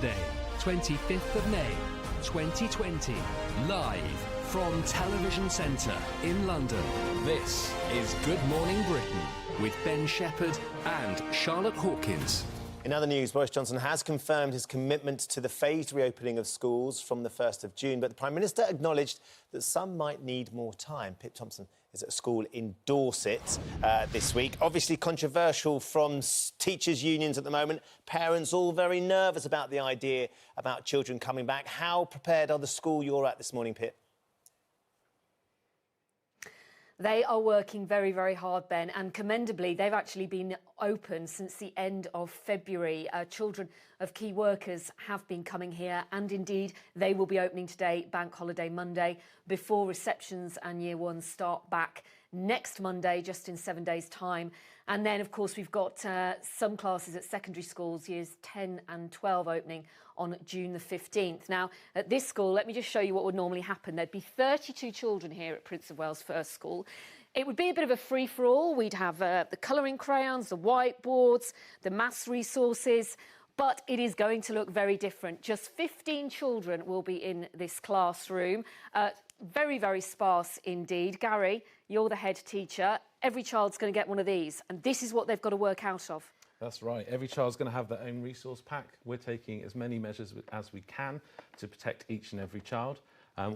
Monday, 25th of May, 2020. Live from Television Centre in London. This is Good Morning Britain with Ben Shepherd and Charlotte Hawkins. In other news, Boris Johnson has confirmed his commitment to the phased reopening of schools from the 1st of June, but the Prime Minister acknowledged that some might need more time. Pip Thompson is at a school in Dorset this week. Obviously controversial from teachers' unions at the moment. Parents all very nervous about the idea about children coming back. How prepared are the school you're at this morning, Pip? They are working very, very hard, Ben, and commendably, they've actually been open since the end of February. Children of key workers have been coming here, and indeed, they will be opening today, Bank Holiday Monday, before receptions and Year 1s start back next Monday, just in 7 days' time. And then, of course, we've got some classes at secondary schools, years 10 and 12, opening on June the 15th. Now, at this school, let me just show you what would normally happen. There'd be 32 children here at Prince of Wales First School. It would be a bit of a free-for-all. We'd have the colouring crayons, the whiteboards, the maths resources, but it is going to look very different. Just 15 children will be in this classroom. Very, very sparse indeed. Gary, you're the head teacher. Every child's going to get one of these, and this is what they've got to work out of. That's right. Every child's going to have their own resource pack. We're taking as many measures as we can to protect each and every child.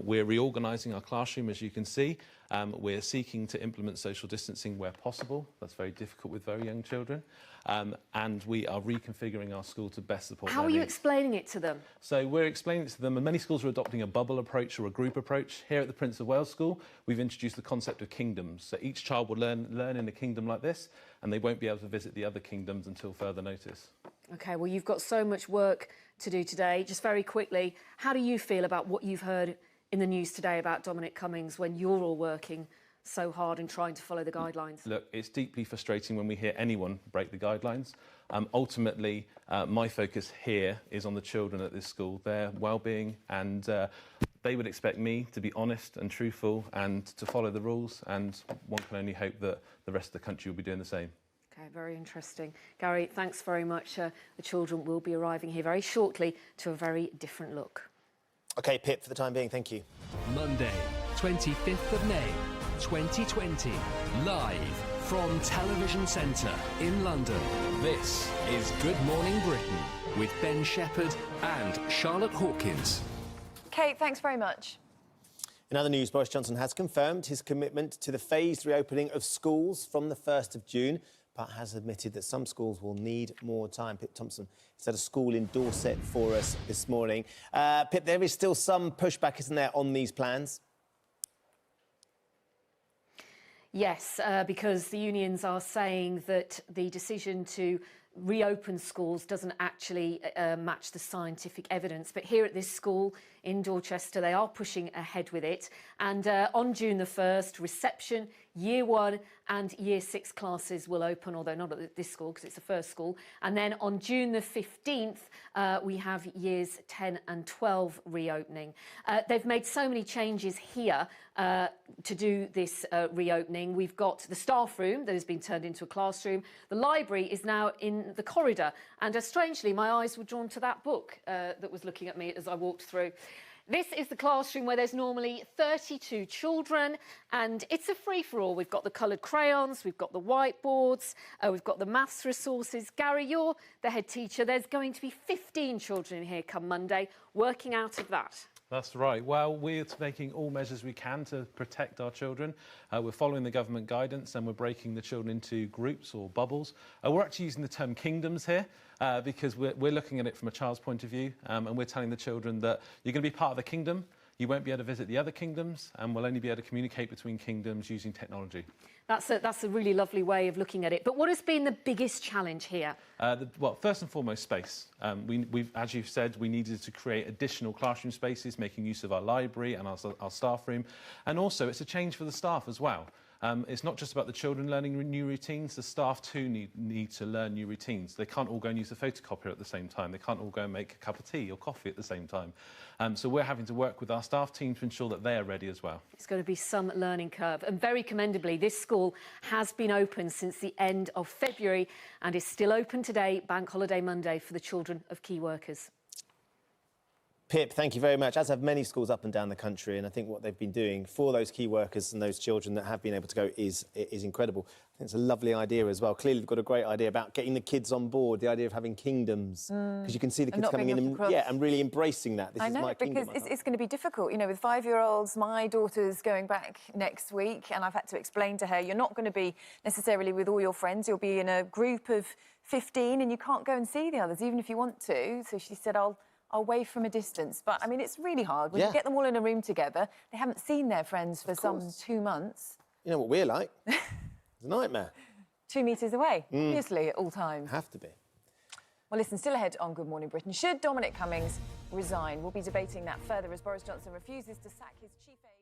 We're reorganising our classroom, as you can see. We're seeking to implement social distancing where possible. That's very difficult with very young children. And we are reconfiguring our school to best support How their are you needs. explaining it to them? So we're explaining it to them, and many schools are adopting a bubble approach or a group approach. Here at the Prince of Wales School, we've introduced the concept of kingdoms. So each child will learn in a kingdom like this, and they won't be able to visit the other kingdoms until further notice. OK, well, you've got so much work to do today. Just very quickly, how do you feel about what you've heard in the news today about Dominic Cummings when you're all working so hard and trying to follow the guidelines? Look, it's deeply frustrating when we hear anyone break the guidelines. Ultimately, my focus here is on the children at this school, their well-being, and they would expect me to be honest and truthful and to follow the rules, and one can only hope that the rest of the country will be doing the same. OK, very interesting. Gary, thanks very much. The children will be arriving here very shortly to a very different look. OK, Pip, for the time being, thank you. Monday, 25th of May, 2020. Live from Television Centre in London. This is Good Morning Britain with Ben Shepherd and Charlotte Hawkins. Kate, thanks very much. In other news, Boris Johnson has confirmed his commitment to the phased reopening of schools from the 1st of June, but has admitted that some schools will need more time. Pip Thompson is at a school in Dorset for us this morning. Pip, there is still some pushback, isn't there, on these plans? Yes, because the unions are saying that the decision to reopen schools doesn't actually match the scientific evidence. But here at this school in Dorchester, they are pushing ahead with it. And on June the 1st, reception, Year 1 and Year 6 classes will open, although not at this school because it's the first school. And then on June the 15th, we have Years 10 and 12 reopening. They've made so many changes here to do this reopening. We've got the staff room that has been turned into a classroom. The library is now in the corridor. And strangely, my eyes were drawn to that book that was looking at me as I walked through. This is the classroom where there's normally 32 children, and it's a free-for-all. We've got the coloured crayons, we've got the whiteboards, we've got the maths resources. Gary, you're the head teacher. There's going to be 15 children in here come Monday, working out of that. That's right. Well, we're taking all measures we can to protect our children. We're following the government guidance and we're breaking the children into groups or bubbles. We're actually using the term kingdoms here because we're looking at it from a child's point of view, and we're telling the children that you're going to be part of the kingdom. You won't be able to visit the other kingdoms, and we'll only be able to communicate between kingdoms using technology. That's a really lovely way of looking at it. But what has been the biggest challenge here? Well, first and foremost, space. We've, as you've said, we needed to create additional classroom spaces, making use of our library and our staff room. And also, it's a change for the staff as well. It's not just about the children learning new routines. The staff too need to learn new routines. They can't all go and use the photocopier at the same time. They can't all go and make a cup of tea or coffee at the same time. So we're having to work with our staff team to ensure that they are ready as well. It's going to be some learning curve. And very commendably, this school has been open since the end of February and is still open today, Bank Holiday Monday, for the children of key workers. Pip, thank you very much. As have many schools up and down the country, and I think what they've been doing for those key workers and those children that have been able to go is incredible. I think it's a lovely idea as well. Clearly, they've got a great idea about getting the kids on board, the idea of having kingdoms, because you can see the kids coming in and really embracing that. This I know, is my kingdom. because it's going to be difficult. You know, with 5-year-olds, my daughter's going back next week, and I've had to explain to her, you're not going to be necessarily with all your friends. You'll be in a group of 15, and you can't go and see the others, even if you want to. So she said, I'll wave from a distance. But, I mean, it's really hard. When you get them all in a room together, they haven't seen their friends for some 2 months. You know what we're like? It's a nightmare. 2 metres away, obviously, at all times. Have to be. Well, listen, still ahead on Good Morning Britain. Should Dominic Cummings resign? We'll be debating that further as Boris Johnson refuses to sack his chief aide.